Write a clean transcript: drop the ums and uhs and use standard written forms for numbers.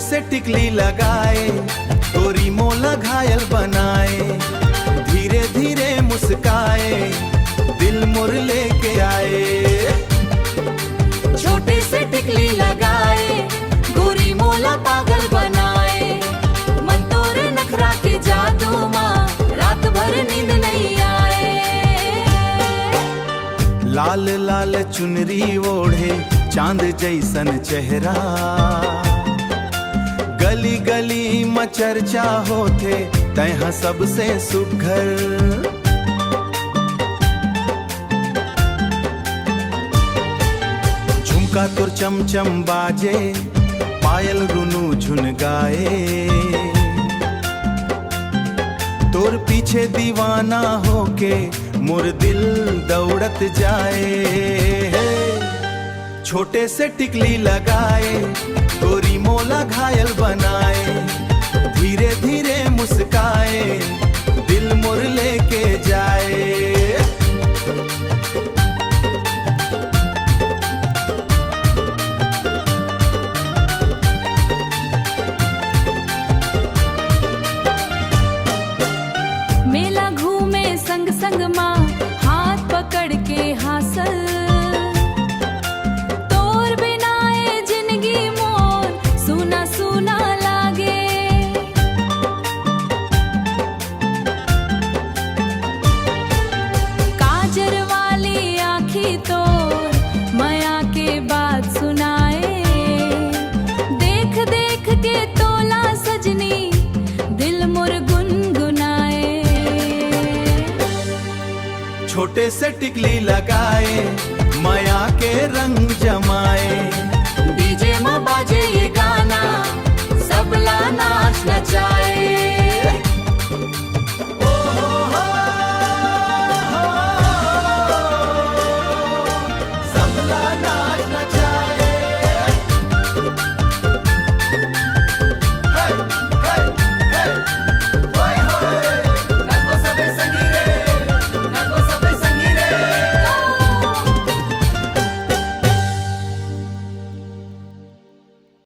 से टिकली लगाए, गोरी मोला घायल बनाए, धीरे धीरे मुस्काए, दिल मुर लेके आए। छोटे से टिकली लगाए, गोरी मोला पागल बनाए, मन तोरे नखरा के जादू माँ, रात भर नींद नहीं आए। लाल लाल चुनरी ओढ़े, चांद जैसन चेहरा, गली गली में चर्चा होते, तैहा सबसे सुघर। झुमका तुर चमचम बाजे, पायल रुनू झुन गाए, तोर पीछे दीवाना होके मोर दिल दौड़त जाए। छोटे से टिकली लगाए, गोरी मोला घायल बनाए, धीरे धीरे मुस्काए, दिल मुर लेके जाए। मेला घूमे संग संग माँ, हाथ पकड़ के हासल, तोर बिनाए जिंदगी मोर सुना सुना लागे। काजर वाली आँखी तोर माया के बात सुनाए, देख देख के तोला सजनी, दिल मुर गुनगुनाए। छोटे से टिकली लगाए, माया के रंग जमाए,